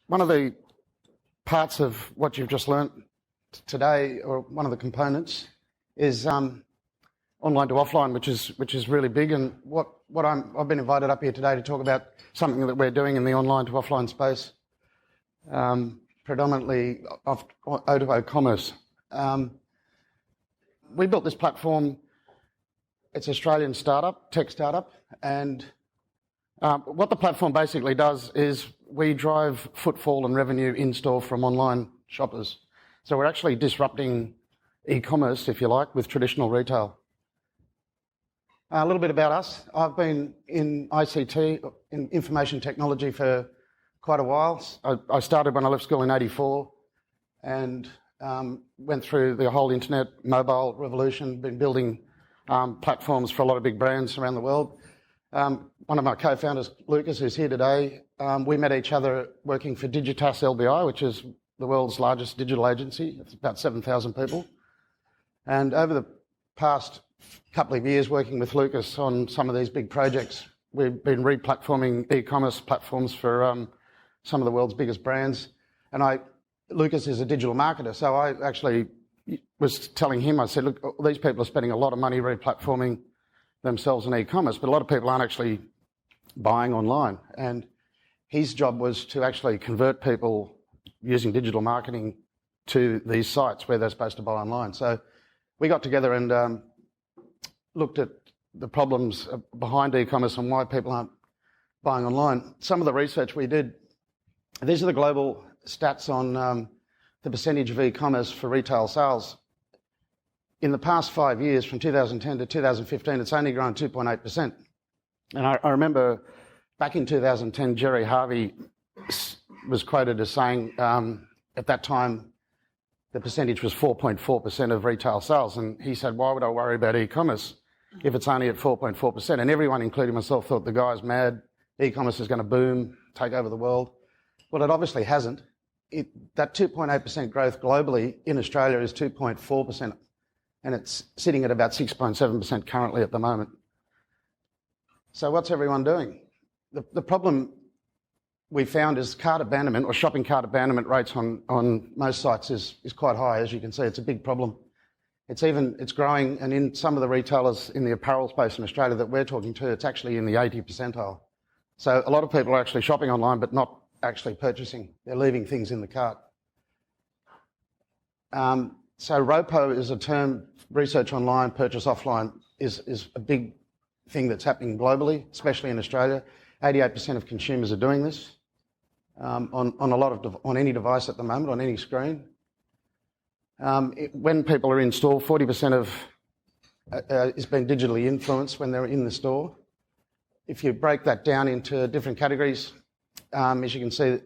one of the parts of what you've just learnt today, or one of the components, is online to offline, which is really big. And I've been invited up here today to talk about something that we're doing in the online to offline space, predominantly of O2O commerce. We built this platform. It's an Australian startup, tech startup, and what the platform basically does is we drive footfall and revenue in store from online shoppers. So we're actually disrupting e-commerce, if you like, with traditional retail. A little bit about us. I've been in ICT, in information technology, for quite a while. I started when I left school in '84 and went through the whole internet mobile revolution, been building platforms for a lot of big brands around the world. One of my co-founders, Lucas, who's here today, we met each other working for Digitas LBI, which is the world's largest digital agency. It's about 7,000 people. And over the past couple of years working with Lucas on some of these big projects, we've been re-platforming e-commerce platforms for some of the world's biggest brands. And Lucas is a digital marketer, so I actually was telling him, I said, look, these people are spending a lot of money re-platforming themselves in e-commerce, but a lot of people aren't actually buying online. And his job was to actually convert people using digital marketing to these sites where they're supposed to buy online. So we got together and looked at the problems behind e-commerce and why people aren't buying online. Some of the research we did, these are the global stats on the percentage of e-commerce for retail sales. In the past 5 years, from 2010 to 2015, it's only grown 2.8%. And I remember back in 2010, Jerry Harvey was quoted as saying at that time the percentage was 4.4% of retail sales. And he said, why would I worry about e-commerce if it's only at 4.4%? And everyone, including myself, thought the guy's mad. E-commerce is going to boom, take over the world. Well, it obviously hasn't. That 2.8% growth globally in Australia is 2.4%. And it's sitting at about 6.7% currently at the moment. So what's everyone doing? The problem we found is cart abandonment, or shopping cart abandonment rates on most sites is quite high. As you can see, it's a big problem. It's growing, and in some of the retailers in the apparel space in Australia that we're talking to, it's actually in the 80 percentile. So a lot of people are actually shopping online but not actually purchasing. They're leaving things in the cart. So ROPO is a term, research online, purchase offline, is a big thing that's happening globally, especially in Australia. 88% of consumers are doing this on any device at the moment, on any screen. When people are in store, 40% is being digitally influenced when they're in the store. If you break that down into different categories, as you can see,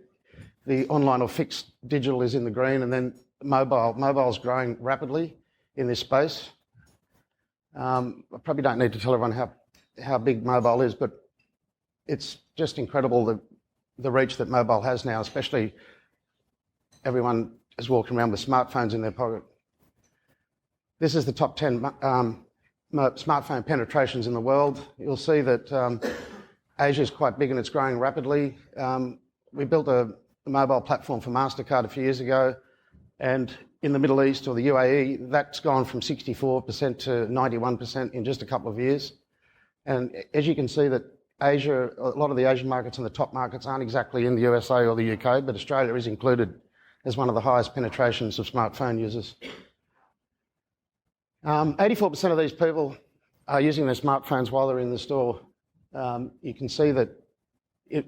the online or fixed digital is in the green, and then mobile's growing rapidly in this space. I probably don't need to tell everyone how big mobile is, but it's just incredible the reach that mobile has now, especially everyone is walking around with smartphones in their pocket. This is the top 10 smartphone penetrations in the world. You'll see that Asia is quite big and it's growing rapidly. We built a mobile platform for MasterCard a few years ago, and in the Middle East, or the UAE, that's gone from 64% to 91% in just a couple of years. And as you can see, that Asia, a lot of the Asian markets and the top markets aren't exactly in the USA or the UK, but Australia is included as one of the highest penetrations of smartphone users. 84% of these people are using their smartphones while they're in the store. You can see that,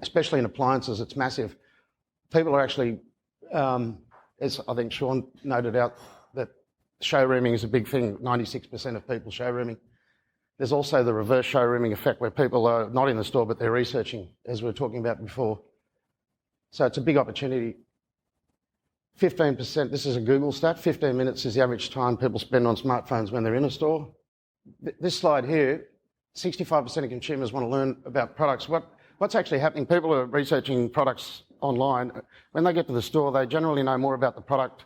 especially in appliances, it's massive. People are actually, as I think Sean noted out, that showrooming is a big thing. 96% of people showrooming. There's also the reverse showrooming effect, where people are not in the store but they're researching, as we were talking about before. So it's a big opportunity. 15%, this is a Google stat, 15 minutes is the average time people spend on smartphones when they're in a store. This slide here, 65% of consumers want to learn about products. What's actually happening? People are researching products online. When they get to the store, they generally know more about the product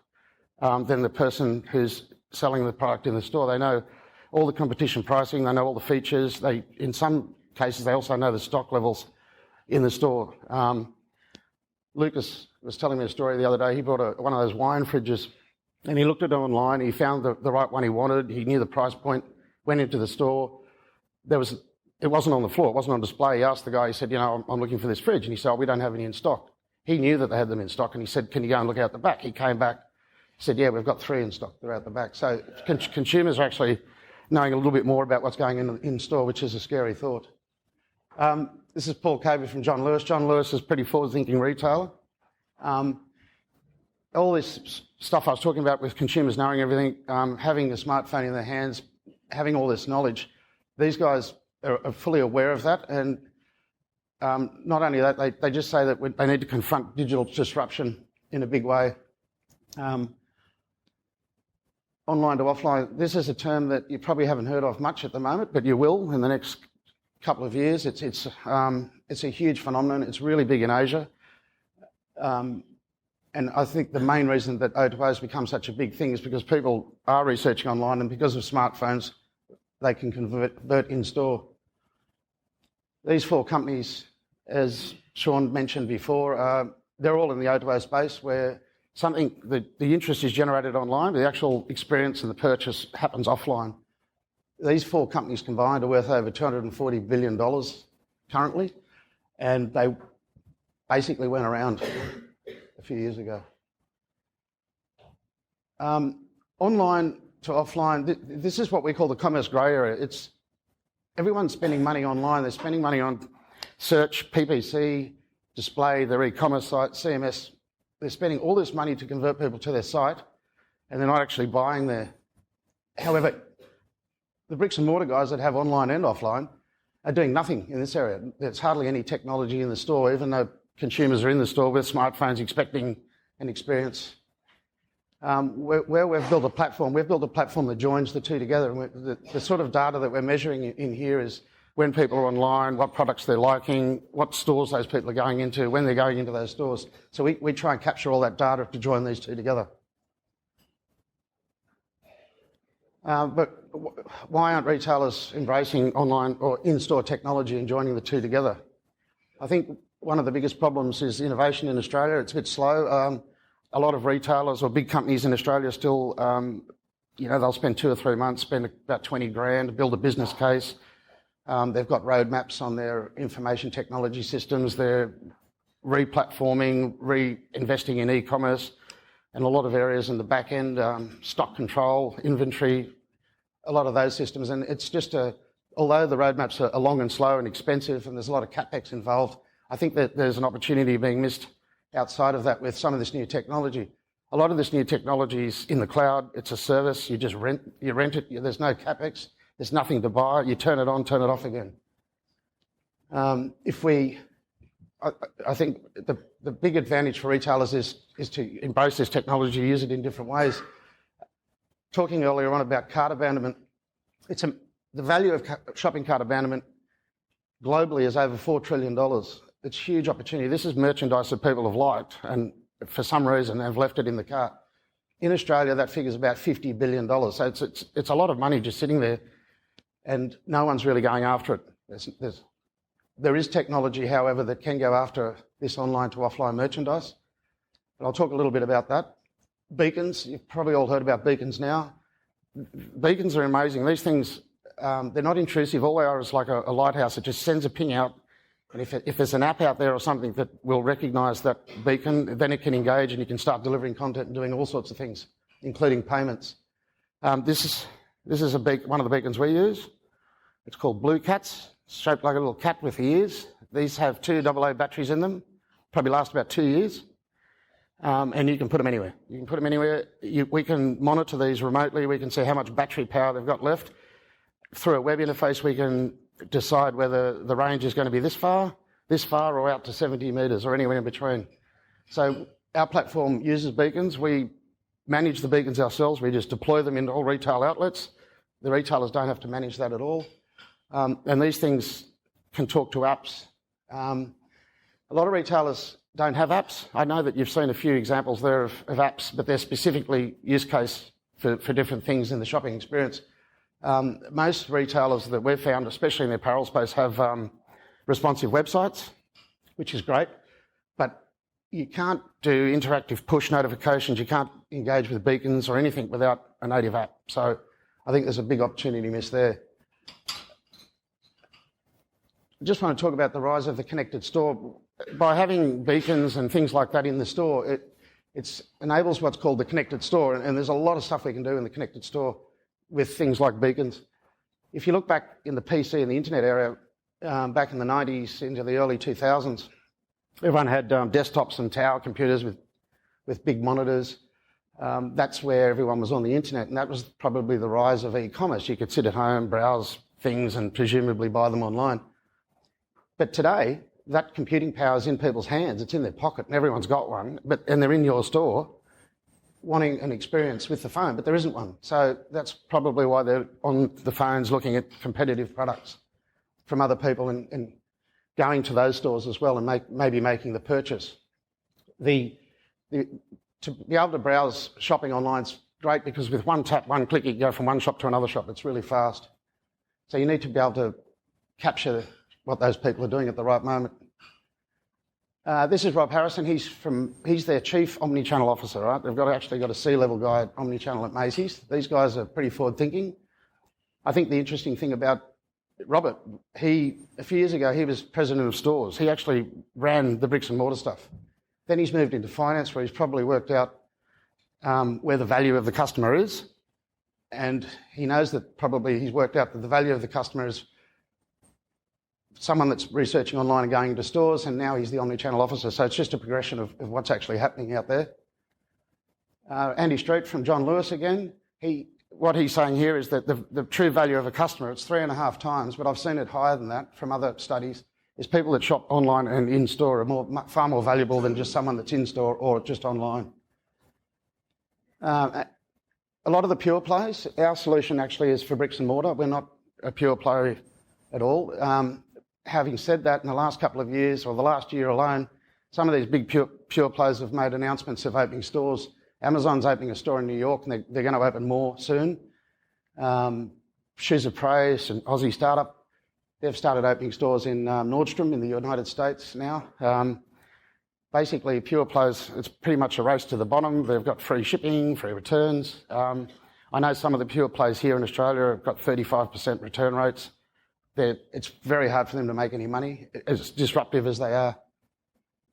than the person who's selling the product in the store. They know all the competition pricing, they know all the features. In some cases, they also know the stock levels in the store. Lucas was telling me a story the other day. He bought one of those wine fridges, and he looked at it online. He found the right one he wanted. He knew the price point, went into the store. It wasn't on the floor. It wasn't on display. He asked the guy, he said, I'm looking for this fridge. And he said, we don't have any in stock. He knew that they had them in stock, and he said, can you go and look out the back? He came back, said, yeah, we've got 3 in stock. They're out the back. So consumers are actually knowing a little bit more about what's going in store, which is a scary thought. This is Paul Covey from John Lewis. John Lewis is a pretty forward-thinking retailer. All this stuff I was talking about with consumers knowing everything, having a smartphone in their hands, having all this knowledge, these guys are fully aware of that. And not only that, they just say that they need to confront digital disruption in a big way. Online to offline, this is a term that you probably haven't heard of much at the moment, but you will in the next couple of years. It's a huge phenomenon. It's really big in Asia. And I think the main reason that O2O has become such a big thing is because people are researching online, and because of smartphones, they can convert in-store. These 4 companies, as Sean mentioned before, they're all in the O2O space where the interest is generated online, but the actual experience and the purchase happens offline. These 4 companies combined are worth over $240 billion currently, and they basically went around a few years ago. Online to offline, this is what we call the commerce grey area. Everyone's spending money online. They're spending money on search, PPC, display, their e-commerce site, CMS. They're spending all this money to convert people to their site, and they're not actually buying there. However, the bricks and mortar guys that have online and offline are doing nothing in this area. There's hardly any technology in the store, even though consumers are in the store with smartphones expecting an experience. Where we've built a platform that joins the two together. And the sort of data that we're measuring in here is when people are online, what products they're liking, what stores those people are going into, when they're going into those stores. So we try and capture all that data to join these two together. But why aren't retailers embracing online or in-store technology and joining the two together? I think one of the biggest problems is innovation in Australia. It's a bit slow. A lot of retailers or big companies in Australia still, they'll spend 2 or 3 months, spend about 20 grand, build a business case. They've got roadmaps on their information technology systems. They're re-platforming, re-investing in e-commerce and a lot of areas in the back end, stock control, inventory, a lot of those systems. And it's just although the roadmaps are long and slow and expensive and there's a lot of capex involved, I think that there's an opportunity being missed outside of that with some of this new technology. A lot of this new technology is in the cloud. It's a service. You just rent it. There's no capex. There's nothing to buy. You turn it on, turn it off again. I think the big advantage for retailers is to embrace this technology, use it in different ways. Talking earlier on about cart abandonment, the value of shopping cart abandonment globally is over $4 trillion. It's a huge opportunity. This is merchandise that people have liked and for some reason have left it in the cart. In Australia, that figure is about $50 billion. So it's a lot of money just sitting there and no one's really going after it. There is technology, however, that can go after this online to offline merchandise. But I'll talk a little bit about that. Beacons, you've probably all heard about beacons now. Beacons are amazing. These things, they're not intrusive. All they are is like a lighthouse. It just sends a ping out. And if there's an app out there or something that will recognise that beacon, then it can engage and you can start delivering content and doing all sorts of things, including payments. This is one of the beacons we use. It's called Blue Cats. It's shaped like a little cat with ears. These have 2 AA batteries in them. Probably last about 2 years. And you can put them anywhere. We can monitor these remotely. We can see how much battery power they've got left. Through a web interface, we can decide whether the range is going to be this far, or out to 70 metres, or anywhere in between. So our platform uses beacons. We manage the beacons ourselves. We just deploy them into all retail outlets. The retailers don't have to manage that at all. And these things can talk to apps. A lot of retailers don't have apps. I know that you've seen a few examples there of apps, but they're specifically use case for different things in the shopping experience. Most retailers that we've found, especially in the apparel space, have responsive websites, which is great. But you can't do interactive push notifications, you can't engage with beacons or anything without a native app. So I think there's a big opportunity missed there. I just want to talk about the rise of the connected store. By having beacons and things like that in the store, it enables what's called the connected store, and there's a lot of stuff we can do in the connected store with things like beacons. If you look back in the PC and the internet area, back in the 90s into the early 2000s, everyone had desktops and tower computers with big monitors. That's where everyone was on the internet, and that was probably the rise of e-commerce. You could sit at home, browse things, and presumably buy them online. But today, that computing power is in people's hands. It's in their pocket, and everyone's got one, and they're in your store wanting an experience with the phone, but there isn't one. So that's probably why they're on the phones looking at competitive products from other people and going to those stores as well and maybe making the purchase. To be able to browse shopping online is great because with one tap, one click, you can go from one shop to another shop. It's really fast. So you need to be able to capture what those people are doing at the right moment. This is Rob Harrison. He's their chief omnichannel officer, right? They've actually got a C-level guy at omnichannel at Macy's. These guys are pretty forward-thinking. I think the interesting thing about Robert, a few years ago, he was president of stores. He actually ran the bricks and mortar stuff. Then he's moved into finance, where he's probably worked out where the value of the customer is. And he knows that probably he's worked out that the value of the customer is someone that's researching online and going into stores, and now he's the omnichannel officer. So it's just a progression of what's actually happening out there. Andy Street from John Lewis again. What he's saying here is that the true value of a customer, it's 3.5 times, but I've seen it higher than that from other studies, is people that shop online and in-store are far more valuable than just someone that's in-store or just online. A lot of the pure plays, our solution actually is for bricks and mortar. We're not a pure play at all. Having said that, in the last couple of years, or the last year alone, some of these big pure players have made announcements of opening stores. Amazon's opening a store in New York, and they're going to open more soon. Shoes of Praise, an Aussie startup, they've started opening stores in Nordstrom in the United States now. Basically, pure players, it's pretty much a race to the bottom. They've got free shipping, free returns. I know some of the pure plays here in Australia have got 35% return rates. It's very hard for them to make any money, as disruptive as they are.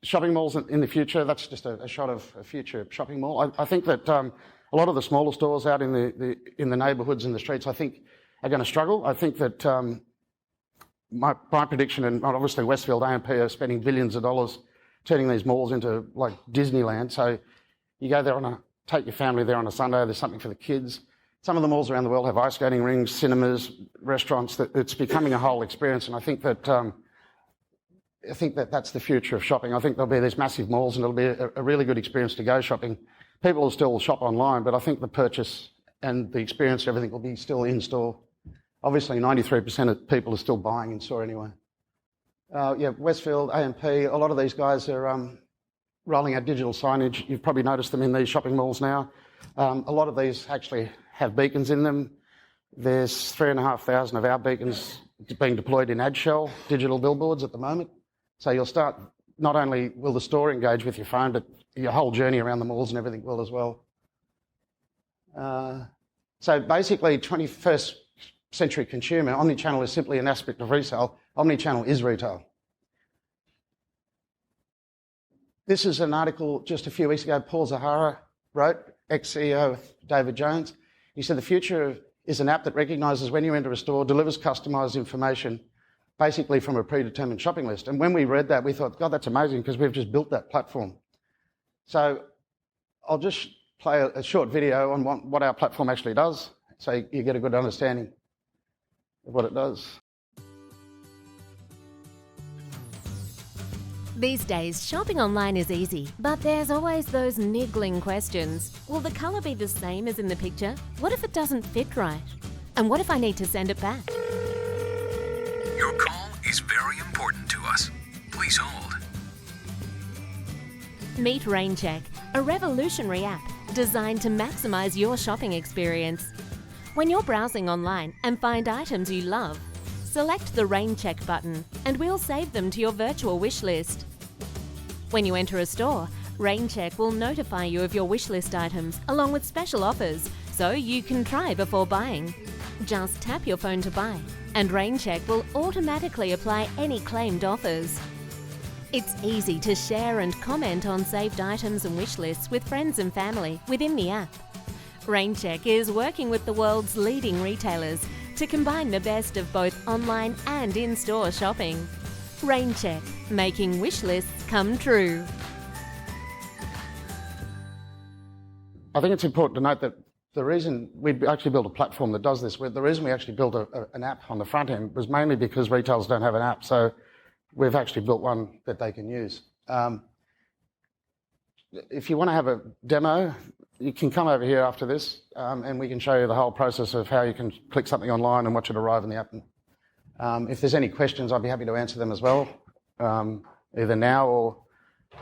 Shopping malls in the future, that's just a shot of a future shopping mall. I think that a lot of the smaller stores out in the neighbourhoods and the streets, I think, are going to struggle. I think that my prediction, and obviously Westfield AMP are spending billions of dollars turning these malls into like Disneyland. So you go there take your family there on a Sunday, there's something for the kids. Some of the malls around the world have ice skating rinks, cinemas, restaurants. It's becoming a whole experience, and I think that that's the future of shopping. I think there'll be these massive malls, and it'll be a really good experience to go shopping. People will still shop online, but I think the purchase and the experience, everything will be still in store. Obviously, 93% of people are still buying in store anyway. Westfield, AMP, a lot of these guys are rolling out digital signage. You've probably noticed them in these shopping malls now. A lot of these actually have beacons in them. There's 3,500 of our beacons being deployed in AdShell, digital billboards at the moment. So you'll start, not only will the store engage with your phone, but your whole journey around the malls and everything will as well. So basically, 21st century consumer, omnichannel is simply an aspect of resale. Omnichannel is retail. This is an article just a few weeks ago Paul Zahara wrote, ex-CEO of David Jones. He said the future is an app that recognises when you enter a store, delivers customised information, basically from a predetermined shopping list. And when we read that, we thought, God, that's amazing, because we've just built that platform. So I'll just play a short video on what our platform actually does, so you get a good understanding of what it does. These days, shopping online is easy, but there's always those niggling questions. Will the colour be the same as in the picture? What if it doesn't fit right? And what if I need to send it back? Your call is very important to us. Please hold. Meet RainCheck, a revolutionary app designed to maximise your shopping experience. When you're browsing online and find items you love, select the RainCheck button and we'll save them to your virtual wish list. When you enter a store, RainCheck will notify you of your wishlist items along with special offers, so you can try before buying. Just tap your phone to buy, and RainCheck will automatically apply any claimed offers. It's easy to share and comment on saved items and wish lists with friends and family within the app. RainCheck is working with the world's leading retailers to combine the best of both online and in-store shopping. RainCheck, making wish lists come true. I think it's important to note that the reason we actually built a platform that does this, the reason we actually built an app on the front end was mainly because retailers don't have an app, so we've actually built one that they can use. If you want to have a demo, you can come over here after this, and we can show you the whole process of how you can click something online and watch it arrive in the app. If there's any questions, I'd be happy to answer them as well, either now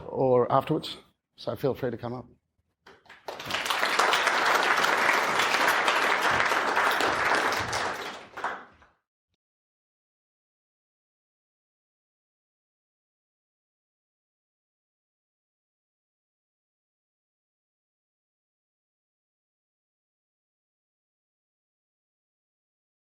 or afterwards, so feel free to come up.